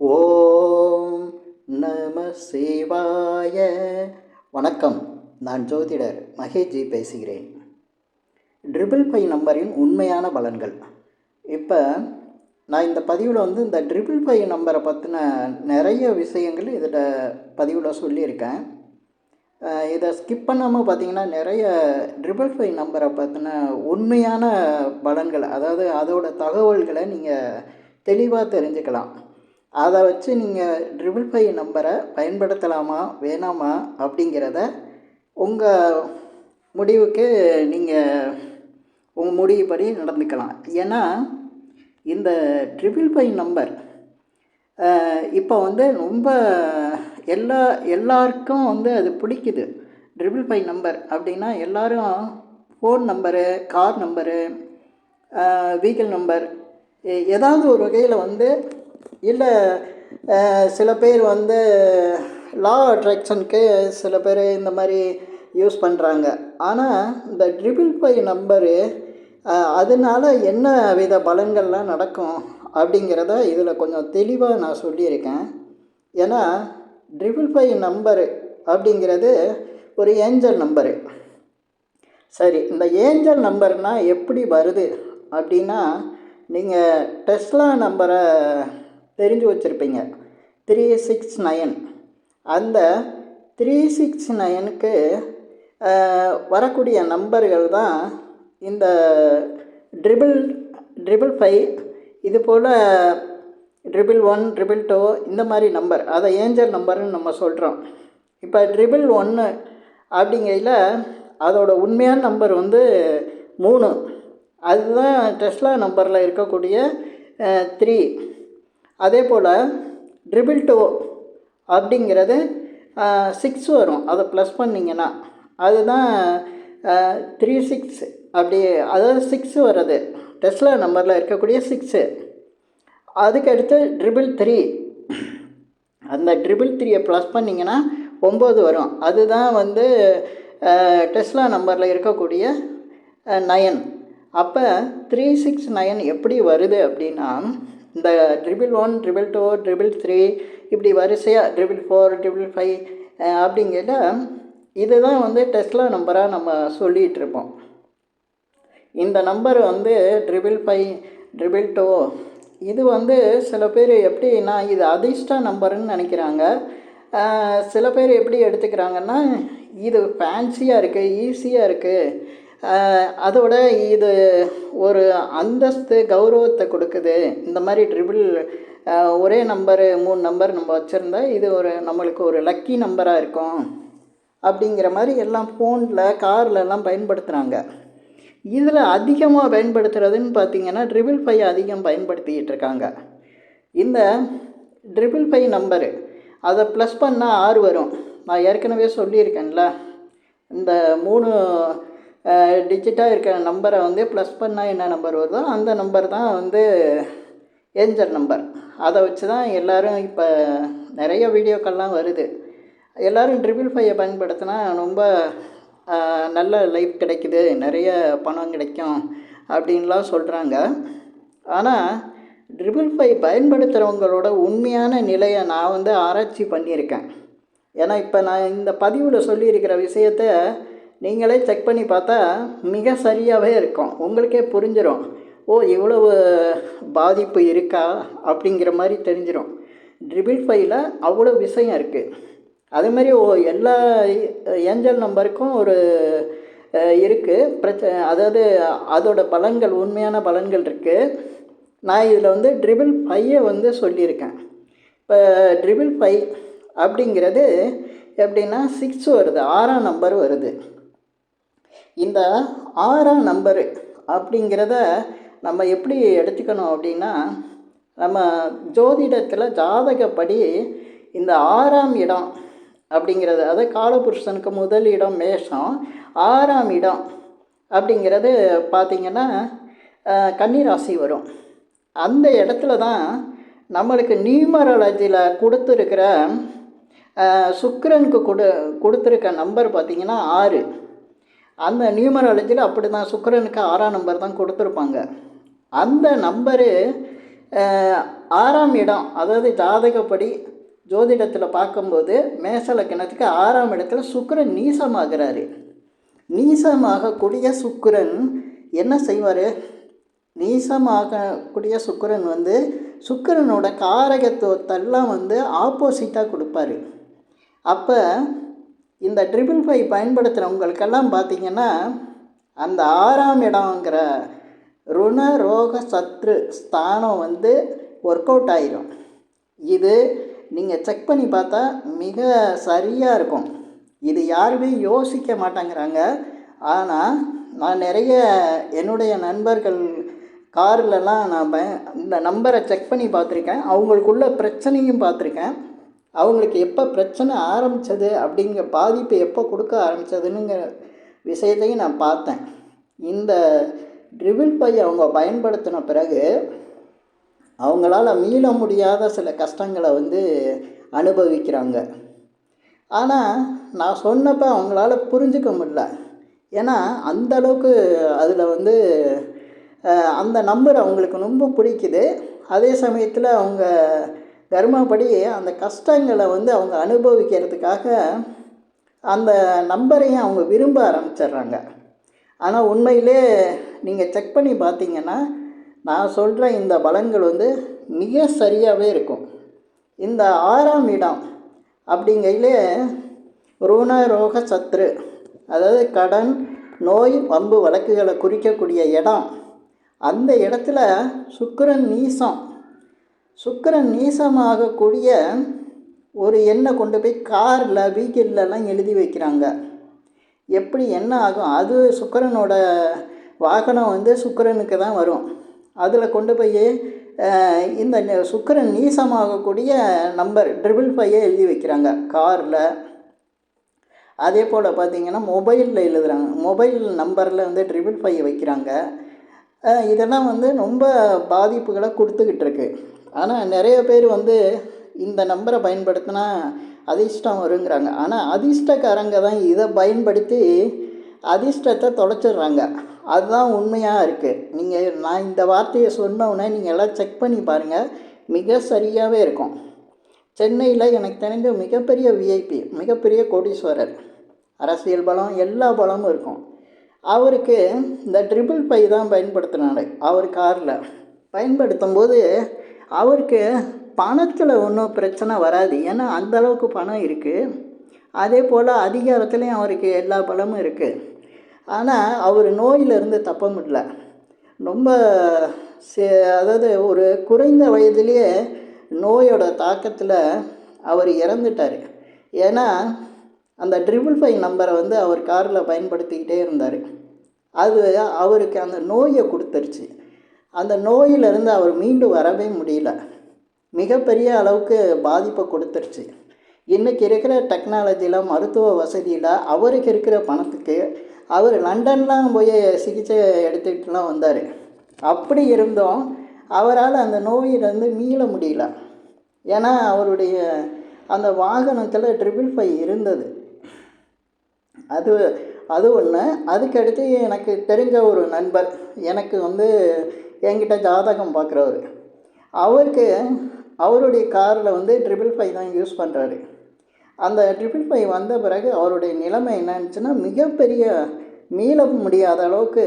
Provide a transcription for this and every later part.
ஓம் நம சிவாய. வணக்கம். நான் ஜோதிடர் மகேஷ்ஜி பேசுகிறேன். 555 நம்பரின் உண்மையான பலன்கள். இப்போ நான் இந்த பதிவில் இந்த 555 நம்பரை பற்றின நிறைய விஷயங்கள் இதில் பதிவில் சொல்லியிருக்கேன். இதை ஸ்கிப் பண்ணாமல் பார்த்தீங்கன்னா நிறைய 555 நம்பரை பற்றின உண்மையான பலன்கள், அதாவது அதோட தகவல்களை நீங்கள் தெளிவாக தெரிஞ்சுக்கலாம். அதை வச்சு நீங்கள் 555 நம்பரை பயன்படுத்தலாமா வேணாமா அப்படிங்கிறத உங்கள் முடிவுக்கு நீங்கள் உங்கள் முடிவுப்படி நடந்துக்கலாம். ஏன்னா இந்த 555 நம்பர் இப்போ ரொம்ப எல்லாருக்கும் அது பிடிக்குது. 555 நம்பர் அப்படின்னா எல்லோரும் phone number, car number, vehicle number ஏதாவது ஒரு வகையில் இல்லை சில பேர் லா அட்ராக்ஷனுக்கு சில பேர் இந்த மாதிரி யூஸ் பண்ணுறாங்க. ஆனால் இந்த 555 நம்பரு அதனால் என்ன வித பலன்கள்லாம் நடக்கும் அப்படிங்கிறத இதில் கொஞ்சம் தெளிவாக நான் சொல்லியிருக்கேன். ஏன்னா 555 நம்பரு அப்படிங்கிறது ஒரு ஏஞ்சல் நம்பரு. சரி, இந்த ஏஞ்சல் நம்பர்னால் எப்படி வருது அப்படின்னா, நீங்கள் டெஸ்லா நம்பரை தெரிஞ்சு வச்சுருப்பீங்க, 369. அந்த 369க்கு வரக்கூடிய நம்பர்கள் தான் இந்த 555, இது போல் 111, 222 இந்த மாதிரி நம்பர், அதை ஏஞ்சல் நம்பர்னு நம்ம சொல்கிறோம். இப்போ 111 அப்படிங்கையில் அதோட உண்மையான நம்பர் 3. அதுதான் டெஸ்லா நம்பரில் இருக்கக்கூடிய 3. அதே போல் 222 அப்படிங்கிறது 6 வரும். அதை ப்ளஸ் பண்ணிங்கன்னா அதுதான் 36. அப்படி அதாவது 6 வர்றது டெஸ்லா நம்பரில் இருக்கக்கூடிய 6. அதுக்கடுத்து 333. அந்த 333 ப்ளஸ் பண்ணிங்கன்னா 9 வரும். அதுதான் டெஸ்லா நம்பரில் இருக்கக்கூடிய 9. அப்போ 369 எப்படி வருது அப்படின்னா, இந்த 111, 222, 333 இப்படி வரிசையாக 444, 555 அப்படிங்கிற இதுதான் டெஸ்லா நம்பராக நம்ம சொல்லிகிட்ருப்போம். இந்த நம்பர் 555, 222 இது சில பேர் எப்படின்னா இது அதிர்ஷ்ட நம்பருன்னு நினைக்கிறாங்க. சில பேர் எப்படி எடுத்துக்கிறாங்கன்னா, இது ஃபேன்சியாக இருக்குது, ஈஸியாக இருக்குது, அதோட இது ஒரு அந்தஸ்து கௌரவத்தை கொடுக்குது. இந்த மாதிரி ஒரே நம்பரு 3 நம்பர் நம்ம வச்சுருந்தா இது நம்மளுக்கு ஒரு லக்கி நம்பராக இருக்கும் அப்படிங்கிற மாதிரி எல்லாம் ஃபோனில், கார்லெல்லாம் பயன்படுத்துகிறாங்க. இதில் அதிகமாக பயன்படுத்துகிறதுன்னு பார்த்திங்கன்னா 555 அதிகம் பயன்படுத்திக்கிட்டு இருக்காங்க. இந்த 555 நம்பரு அதை ப்ளஸ் பண்ணால் 6 வரும். நான் ஏற்கனவே சொல்லியிருக்கேன்ல, இந்த 3 டிஜிட்டாக இருக்கிற நம்பரை ப்ளஸ் பண்ணால் என்ன நம்பர் வருதோ அந்த நம்பர் தான் ஏஞ்சல் நம்பர். அதை வச்சு தான் எல்லோரும் இப்போ நிறைய வீடியோக்கள்லாம் வருது. எல்லோரும் 555 பயன்படுத்தினா ரொம்ப நல்ல லைஃப் கிடைக்குது, நிறைய பணம் கிடைக்கும் அப்படின்லாம் சொல்கிறாங்க. ஆனால் 555 பயன்படுத்துகிறவங்களோட உண்மையான நிலையை நான் ஆராய்ச்சி பண்ணியிருக்கேன். ஏன்னா இப்போ நான் இந்த பதிவில் சொல்லியிருக்கிற விஷயத்தை நீங்களே செக் பண்ணி பார்த்தா மிக சரியாகவே இருக்கும். உங்களுக்கே புரிஞ்சிடும், ஓ இவ்வளவு பாதிப்பு இருக்கா அப்படிங்கிற மாதிரி தெரிஞ்சிடும். 555ல் அவ்வளோ விஷயம் இருக்குது. அதேமாதிரி எல்லா ஏஞ்சல் நம்பருக்கும் ஒரு இருக்குது பிரச்சனை, அதாவது அதோட பலன்கள், உண்மையான பலன்கள் இருக்குது. நான் இதில் 555 சொல்லியிருக்கேன். இப்போ 555 அப்படிங்கிறது எப்படின்னா 6 வருது, 6ஆம் நம்பர் வருது. இந்த 6ஆம் நம்பரு அப்படிங்கிறத நம்ம எப்படி எடுத்துக்கணும் அப்படின்னா, நம்ம ஜோதிடத்தில் ஜாதகப்படி இந்த 6ஆம் இடம் அப்படிங்கிறது, அதாவது காலபுருஷனுக்கு முதல் இடம் மேஷம், 6ஆம் இடம் அப்படிங்கிறது பார்த்திங்கன்னா கன்னிராசி வரும். அந்த இடத்துல தான் நம்மளுக்கு நியூமராலஜியில் கொடுத்துருக்கிற சுக்கிரனுக்கு கொடுத்துருக்க நம்பர் பார்த்திங்கன்னா 6. அந்த நியூமராலஜியில் அப்படி தான் சுக்கிரனுக்கு 6ஆம் நம்பர் தான் கொடுத்துருப்பாங்க. அந்த நம்பரு 6ஆம் இடம், அதாவது ஜாதகப்படி ஜோதிடத்தில் பார்க்கும்போது மேஷ லக்னத்துக்கு 6ஆம் இடத்துல சுக்கிரன் நீசமாகிறாரு. நீசமாகக்கூடிய சுக்கிரன் என்ன செய்வார்? நீசமாகக்கூடிய சுக்கிரன் சுக்கிரனோட காரகத்துவத்தெல்லாம் ஆப்போசிட்டாக கொடுப்பாரு. அப்போ இந்த 555 பயன்படுத்துகிறவங்களுக்கெல்லாம் பார்த்திங்கன்னா அந்த 6ஆம் இடங்கிற ருண ரோக சத்ரு ஸ்தானம் ஒர்க் அவுட் ஆயிரும். இது நீங்கள் செக் பண்ணி பார்த்தா மிக சரியாக இருக்கும். இது யாருமே யோசிக்க மாட்டேங்கிறாங்க. ஆனால் நான் நிறைய என்னுடைய நண்பர்கள் கார்லலாம் நான் இந்த நம்பரை செக் பண்ணி பார்த்துருக்கேன். அவங்களுக்குள்ள பிரச்சனையும் பார்த்துருக்கேன். அவங்களுக்கு எப்போ பிரச்சனை ஆரம்பித்தது அப்படிங்கிற பாதிப்பு எப்போ கொடுக்க ஆரம்பித்ததுங்கிற விஷயத்தையும் நான் பார்த்தேன். இந்த 555 அவங்க பயன்படுத்தின பிறகு அவங்களால மீள முடியாத சில கஷ்டங்களை அனுபவிக்கிறாங்க. ஆனால் நான் சொன்னப்போ அவங்களால புரிஞ்சிக்க முடியல. ஏன்னா அந்தளவுக்கு அதில் அந்த நம்பர் அவங்களுக்கு ரொம்ப பிடிக்குது. அதே சமயத்தில் அவங்க கர்மப்படி அந்த கஷ்டங்களை அவங்க அனுபவிக்கிறதுக்காக அந்த நம்பரையும் அவங்க விரும்ப ஆரம்பிச்சிடுறாங்க. ஆனால் உண்மையிலே நீங்கள் செக் பண்ணி பார்த்தீங்கன்னா நான் சொல்கிற இந்த பலன்கள் மிக சரியாகவே இருக்கும். இந்த 6ஆம் இடம் அப்படிங்கையிலே ருண ரோக சத்ரு, அதாவது கடன், நோய், வம்பு வழக்குகளை குறிக்கக்கூடிய இடம். அந்த இடத்துல சுக்கிரன் நீசம். சுக்கிரன் நீசமாகக்கூடிய ஒரு எண்ணை கொண்டு போய் காரில் வீக்கிலெலாம் எழுதி வைக்கிறாங்க. எப்படி என்ன ஆகும்? அது சுக்கிரனோட வாகனம் சுக்கிரனுக்கு தான் வரும். அதில் கொண்டு போய் இந்த சுக்கிரன் நீசமாகக்கூடிய நம்பர் 555 எழுதி வைக்கிறாங்க காரில். அதே போல் பார்த்திங்கன்னா மொபைலில் எழுதுகிறாங்க. மொபைல் நம்பரில் 555 வைக்கிறாங்க. இதெல்லாம் ரொம்ப பாதிப்புகளை கொடுத்துக்கிட்டு இருக்கு. ஆனால் நிறைய பேர் இந்த நம்பரை பயன்படுத்தினா அதிர்ஷ்டம் வருங்கிறாங்க. ஆனால் அதிர்ஷ்டக்காரங்க தான் இதை பயன்படுத்தி அதிர்ஷ்டத்தை தொலைச்சிடுறாங்க. அதுதான் உண்மையாக இருக்குது. நான் இந்த வார்த்தையை சொன்னோன்னே நீங்கள் எல்லாம் செக் பண்ணி பாருங்கள், மிக சரியாகவே இருக்கும். சென்னையில் எனக்கு தெரிஞ்ச மிகப்பெரிய விஐபி, மிகப்பெரிய கோடீஸ்வரர், அரசியல் பலம் எல்லா பலமும் இருக்கும். அவருக்கு இந்த 555 தான் பயன்படுத்தினாரு. அவர் காரில் பயன்படுத்தும் போது அவருக்கு பணத்தில் ஒன்றும் பிரச்சனை வராது. ஏன்னா அந்தளவுக்கு பணம் இருக்குது. அதே போல் அதிகாரத்துலேயும் அவருக்கு எல்லா பலமும் இருக்குது. ஆனால் அவர் நோயிலிருந்து தப்ப முடியல. ரொம்ப அதாவது ஒரு குறைந்த வயதிலேயே நோயோட தாக்கத்தில் அவர் இறந்துட்டார். ஏன்னா அந்த 555 நம்பரை அவர் காரில் பயன்படுத்திக்கிட்டே இருந்தார். அது அவருக்கு அந்த நோயை கொடுத்துருச்சு. அந்த நோயிலிருந்து அவர் மீண்டு வரவே முடியல. மிகப்பெரிய அளவுக்கு பாதிப்பை கொடுத்துருச்சு. இன்றைக்கி இருக்கிற டெக்னாலஜியில், மருத்துவ வசதியில், அவருக்கு இருக்கிற பணத்துக்கு அவர் லண்டன்லாம் போய் சிகிச்சை எடுத்துக்கிட்டுலாம் வந்தார். அப்படி இருந்தும் அவரால் அந்த நோயிலிருந்து மீள முடியல. ஏன்னா அவருடைய அந்த வாகனத்தில் 555 இருந்தது. அது ஒன்று. அதுக்கடுத்து எனக்கு தெரிஞ்ச ஒரு நண்பர், எனக்கு என்கிட்ட ஜாதகம் பார்க்குறவர், அவருக்கு அவருடைய காரில் 555 தான் யூஸ் பண்ணுறாரு. அந்த 555 வந்த பிறகு அவருடைய நிலைமை என்னன்னுச்சுன்னா மிகப்பெரிய மீள முடியாத அளவுக்கு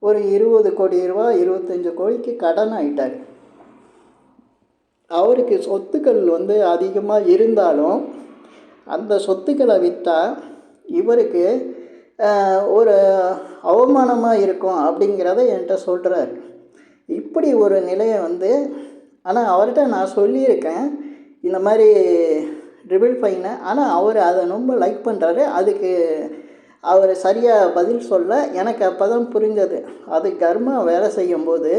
ஒரு 20 கோடி ரூபா, 25 கோடிக்கு கடன் ஆகிட்டார். அவருக்கு சொத்துக்கள் அதிகமாக இருந்தாலும் அந்த சொத்துக்களை விற்றால் இவருக்கு ஒரு அவமானமாக இருக்கும் அப்படிங்கிறத என்கிட்ட சொல்கிறாரு. இப்படி ஒரு நிலையை ஆனால் அவர்கிட்ட நான் சொல்லியிருக்கேன் இந்த மாதிரி 555. ஆனால் அவர் அதை ரொம்ப லைக் பண்ணுறாரு. அதுக்கு அவர் சரியாக பதில் சொல்ல. எனக்கு அப்போ தான் புரிஞ்சது, அது கர்மா வேலை செய்யும்போது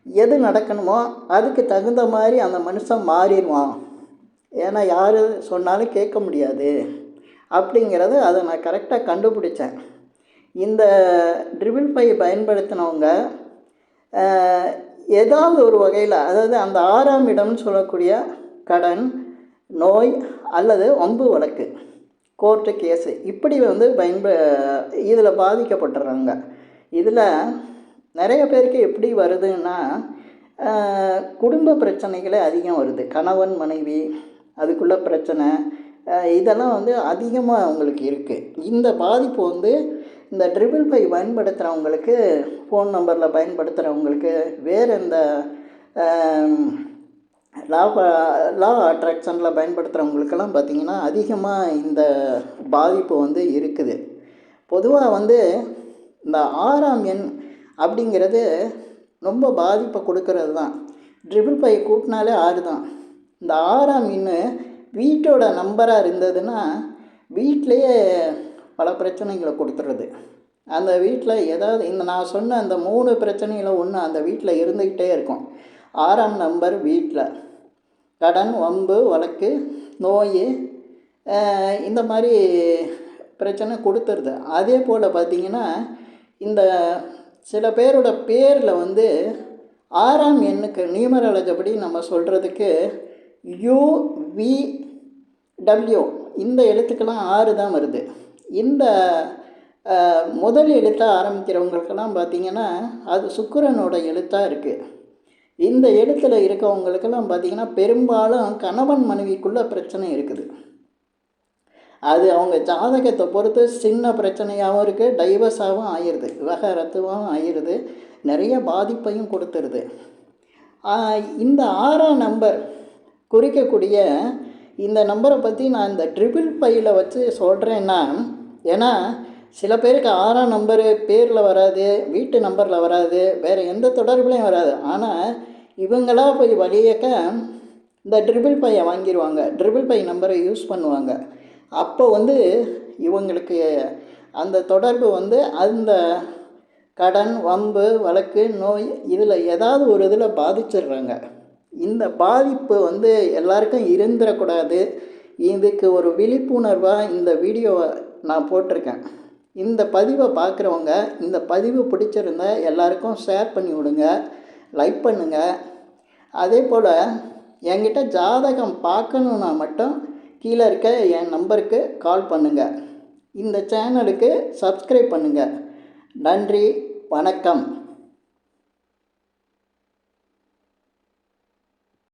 எது நடக்கணுமோ அதுக்கு தகுந்த மாதிரி அந்த மனுஷன் மாறிடுவான். ஏன்னா யார் சொன்னாலும் கேட்க முடியாது அப்படிங்கிறத அதை நான் கரெக்டாக கண்டுபிடிச்சேன். இந்த 555 பயன்படுத்தினவங்க ஏதாவது ஒரு வகையில், அதாவது அந்த 6ஆம் இடம்னு சொல்லக்கூடிய கடன், நோய் அல்லது வம்பு வழக்கு, கோர்ட்டு கேஸு, இப்படி இதில் பாதிக்கப்பட்டுறாங்க. இதில் நிறைய பேருக்கு எப்படி வருதுன்னா குடும்ப பிரச்சனைகளே அதிகம் வருது. கணவன் மனைவி அதுக்குள்ள பிரச்சனை இதெல்லாம் வந்து அதிகமாக அவங்களுக்கு இருக்குது. இந்த பாதிப்பு வந்து இந்த 555 பயன்படுத்துகிறவங்களுக்கு, ஃபோன் நம்பரில் பயன்படுத்துகிறவங்களுக்கு, வேறு இந்த லா லா அட்ராக்ஷனில் பயன்படுத்துகிறவங்களுக்கெல்லாம் பார்த்திங்கன்னா அதிகமாக இந்த பாதிப்பு வந்து இருக்குது. பொதுவாக வந்து இந்த 6ஆம் எண் அப்படிங்கிறது ரொம்ப பாதிப்பை கொடுக்கறது தான். 555 கூட்டினாலே 6 தான். இந்த 6ஆம் எண் வீட்டோட நம்பராக இருந்ததுன்னா வீட்டிலையே பல பிரச்சனைகளை கொடுத்துருது. அந்த வீட்டில் ஏதாவது இந்த நான் சொன்ன அந்த 3 பிரச்சனையில் ஒன்று அந்த வீட்டில் இருந்துக்கிட்டே இருக்கும். 6ஆம் நம்பர் வீட்டில் கடன், வம்பு, வழக்கு, நோய் இந்த மாதிரி பிரச்சனை கொடுத்துருது. அதே போல் பார்த்திங்கன்னா இந்த சில பேரோட பேரில் வந்து 6ஆம் எண்ணுக்கு நியூமராலஜி படி நம்ம சொல்கிறதுக்கு UVW இந்த எழுத்துக்கெல்லாம் 6 தான் வருது. இந்த முதல் எழுத்தாக ஆரம்பிக்கிறவங்களுக்கெல்லாம் பார்த்திங்கன்னா அது சுக்கிரனோட எழுத்தாக இருக்குது. இந்த எழுத்தில் இருக்கவங்களுக்கெல்லாம் பார்த்திங்கன்னா பெரும்பாலும் கணவன் மனைவிக்குள்ளே பிரச்சனை இருக்குது. அது அவங்க ஜாதகத்தை பொறுத்து சின்ன பிரச்சனையாகவும் இருக்குது, டைவர்ஸாகவும் ஆயிடுது, விவகாரத்துவாகவும் ஆயிடுது, நிறைய பாதிப்பையும் கொடுத்துருது. இந்த 6ஆம் நம்பர் குறிக்கக்கூடிய இந்த நம்பரை பற்றி நான் இந்த 555 வச்சு சொல்கிறேன்னா, ஏன்னா சில பேருக்கு 6ஆம் நம்பரு பேரில் வராது, வீட்டு நம்பரில் வராது, வேறு எந்த தொடர்புலையும் வராது. ஆனால் இவங்களாக போய் வழியக்க இந்த 555 வாங்கிடுவாங்க, 555 நம்பரை யூஸ் பண்ணுவாங்க. அப்போ வந்து இவங்களுக்கு அந்த தொடர்பு வந்து அந்த கடன், வம்பு, வழக்கு, நோய் இதில் ஏதாவது ஒரு இதில் பாதிச்சிடுறாங்க. இந்த பாதிப்பு வந்து எல்லாருக்கும் இருந்துடக்கூடாது. இதுக்கு ஒரு விழிப்புணர்வாக இந்த வீடியோவை நான் போட்டிருக்கேன். இந்த பதிவை பார்க்குறவங்க இந்த பதிவு பிடிச்சிருந்தா எல்லாருக்கும் ஷேர் பண்ணி விடுங்க, லைக் பண்ணுங்கள். அதே போல் என்கிட்ட ஜாதகம் பார்க்கணுன்னா மட்டும் கீழே இருக்க என் நம்பருக்கு கால் பண்ணுங்கள். இந்த சேனலுக்கு சப்ஸ்கிரைப் பண்ணுங்கள். நன்றி, வணக்கம்.